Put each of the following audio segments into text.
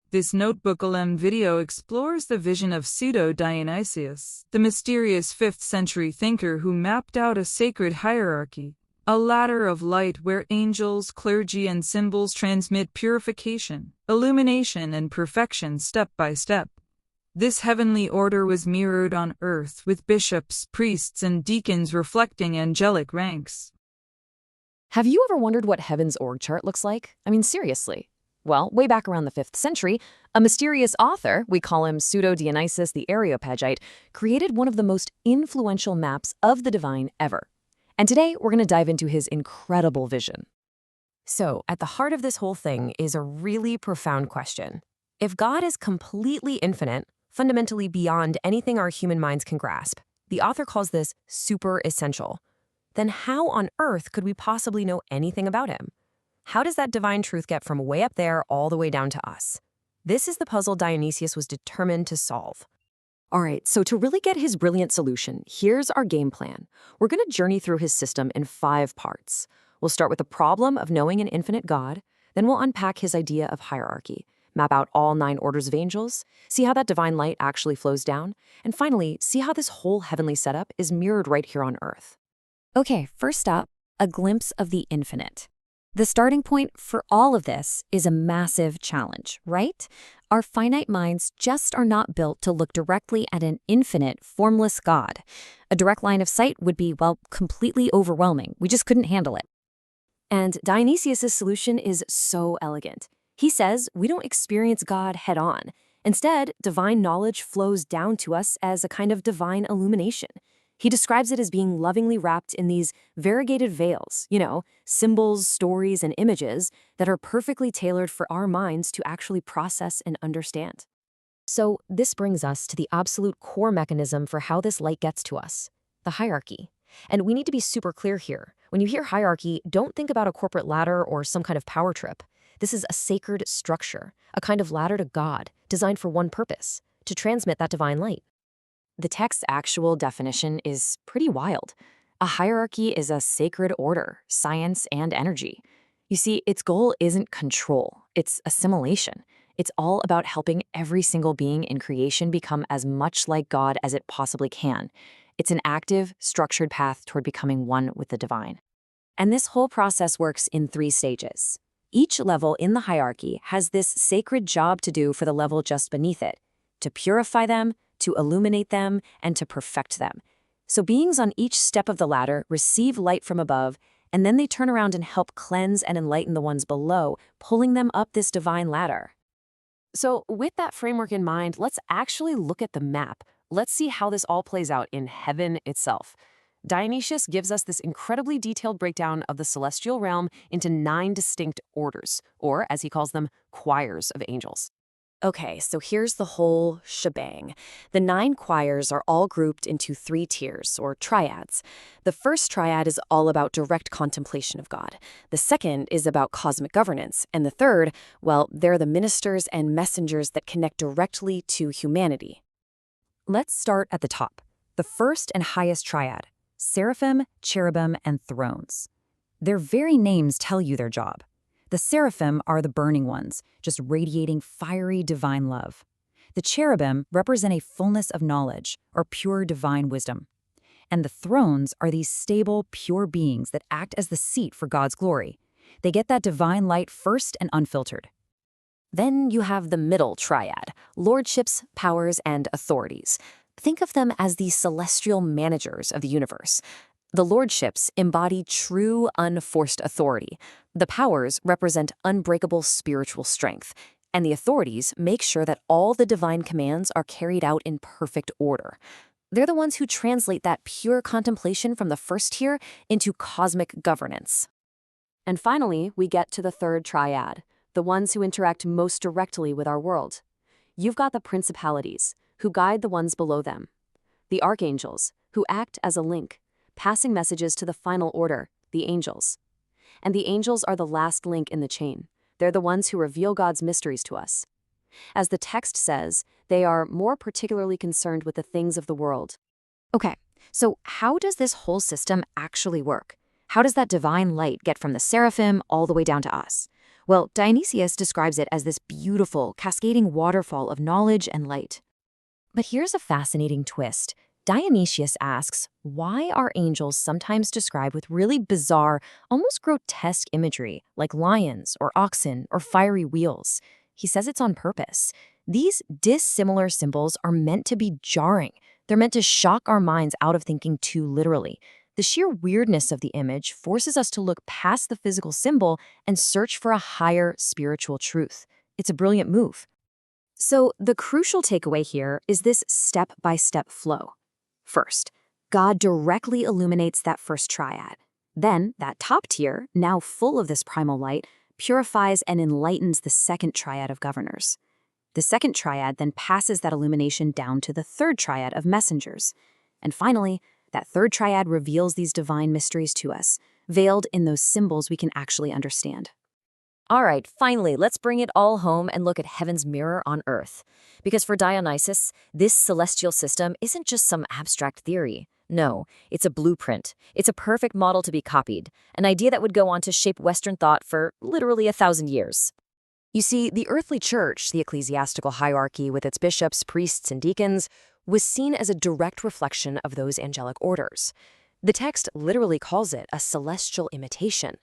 This notebook LM video explores the vision of Pseudo-Dionysius, the mysterious 5th century thinker who mapped out a sacred hierarchy, a ladder of light where angels, clergy, and symbols transmit purification, illumination, and perfection step by step. This heavenly order was mirrored on earth, with bishops, priests, and deacons reflecting angelic ranks. Have you ever wondered what heaven's org chart looks like? I mean, seriously. Well, way back around the 5th century, a mysterious author, we call him Pseudo-Dionysius the Areopagite, created one of the most influential maps of the divine ever. And today, we're going to dive into his incredible vision. So, at the heart of this whole thing is a really profound question. If God is completely infinite, fundamentally beyond anything our human minds can grasp, the author calls this super essential, then how on earth could we possibly know anything about him? How does that divine truth get from way up there all the way down to us? This is the puzzle Dionysius was determined to solve. All right, so to really get his brilliant solution, here's our game plan. We're going to journey through his system in 5 parts. We'll start with the problem of knowing an infinite God, then we'll unpack his idea of hierarchy, map out all 9 orders of angels, see how that divine light actually flows down, and finally, see how this whole heavenly setup is mirrored right here on Earth. Okay, first up, a glimpse of the infinite. The starting point for all of this is a massive challenge, right? Our finite minds just are not built to look directly at an infinite, formless God. A direct line of sight would be, well, completely overwhelming. We just couldn't handle it. And Dionysius' solution is so elegant. He says we don't experience God head-on. Instead, divine knowledge flows down to us as a kind of divine illumination. He describes it as being lovingly wrapped in these variegated veils, symbols, stories, and images that are perfectly tailored for our minds to actually process and understand. So this brings us to the absolute core mechanism for how this light gets to us, the hierarchy. And we need to be super clear here. When you hear hierarchy, don't think about a corporate ladder or some kind of power trip. This is a sacred structure, a kind of ladder to God, designed for one purpose, to transmit that divine light. The text's actual definition is pretty wild. A hierarchy is a sacred order, science, and energy. You see, its goal isn't control, it's assimilation. It's all about helping every single being in creation become as much like God as it possibly can. It's an active, structured path toward becoming one with the divine. And this whole process works in 3 stages. Each level in the hierarchy has this sacred job to do for the level just beneath it, to purify them, to illuminate them, and to perfect them. So beings on each step of the ladder receive light from above, and then they turn around and help cleanse and enlighten the ones below, pulling them up this divine ladder. So with that framework in mind, let's actually look at the map. Let's see how this all plays out in heaven itself. Dionysius gives us this incredibly detailed breakdown of the celestial realm into 9 distinct orders, or as he calls them, choirs of angels. Okay, so here's the whole shebang. The 9 choirs are all grouped into 3 tiers, or triads. The first triad is all about direct contemplation of God. The second is about cosmic governance. And the third, well, they're the ministers and messengers that connect directly to humanity. Let's start at the top. The first and highest triad, Seraphim, Cherubim, and Thrones. Their very names tell you their job. The Seraphim are the burning ones, just radiating fiery divine love. The Cherubim represent a fullness of knowledge, or pure divine wisdom. And the Thrones are these stable, pure beings that act as the seat for God's glory. They get that divine light first and unfiltered. Then you have the middle triad, lordships, powers, and authorities. Think of them as the celestial managers of the universe. The lordships embody true, unforced authority. The powers represent unbreakable spiritual strength. And the authorities make sure that all the divine commands are carried out in perfect order. They're the ones who translate that pure contemplation from the first tier into cosmic governance. And finally, we get to the third triad, the ones who interact most directly with our world. You've got the principalities, who guide the ones below them. The archangels, who act as a link, passing messages to the final order, the angels. And the angels are the last link in the chain. They're the ones who reveal God's mysteries to us. As the text says, they are more particularly concerned with the things of the world. Okay, so how does this whole system actually work? How does that divine light get from the Seraphim all the way down to us? Well, Dionysius describes it as this beautiful, cascading waterfall of knowledge and light. But here's a fascinating twist. Dionysius asks, why are angels sometimes described with really bizarre, almost grotesque imagery, like lions or oxen or fiery wheels? He says it's on purpose. These dissimilar symbols are meant to be jarring. They're meant to shock our minds out of thinking too literally. The sheer weirdness of the image forces us to look past the physical symbol and search for a higher spiritual truth. It's a brilliant move. So the crucial takeaway here is this step-by-step flow. First, God directly illuminates that first triad. Then, that top tier, now full of this primal light, purifies and enlightens the second triad of governors. The second triad then passes that illumination down to the third triad of messengers. And finally, that third triad reveals these divine mysteries to us, veiled in those symbols we can actually understand. All right, finally, let's bring it all home and look at heaven's mirror on earth. Because for Dionysius, this celestial system isn't just some abstract theory. No, it's a blueprint. It's a perfect model to be copied, an idea that would go on to shape Western thought for literally 1,000 years. You see, the earthly church, the ecclesiastical hierarchy with its bishops, priests, and deacons, was seen as a direct reflection of those angelic orders. The text literally calls it a celestial imitation.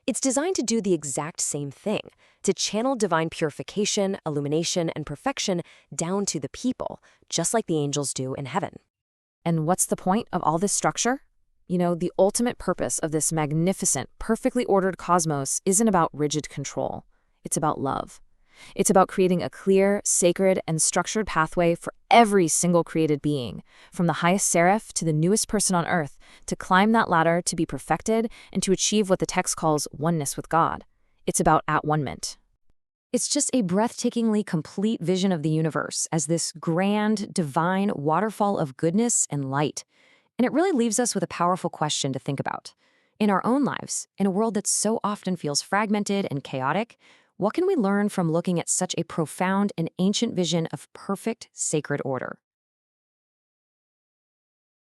It's designed to do the exact same thing, to channel divine purification, illumination, and perfection down to the people, just like the angels do in heaven. And what's the point of all this structure? You know, the ultimate purpose of this magnificent, perfectly ordered cosmos isn't about rigid control. It's about love. It's about creating a clear, sacred, and structured pathway for every single created being, from the highest seraph to the newest person on earth, to climb that ladder to be perfected and to achieve what the text calls oneness with God. It's about at-one-ment. It's just a breathtakingly complete vision of the universe as this grand, divine waterfall of goodness and light. And it really leaves us with a powerful question to think about. In our own lives, in a world that so often feels fragmented and chaotic, what can we learn from looking at such a profound and ancient vision of perfect, sacred order?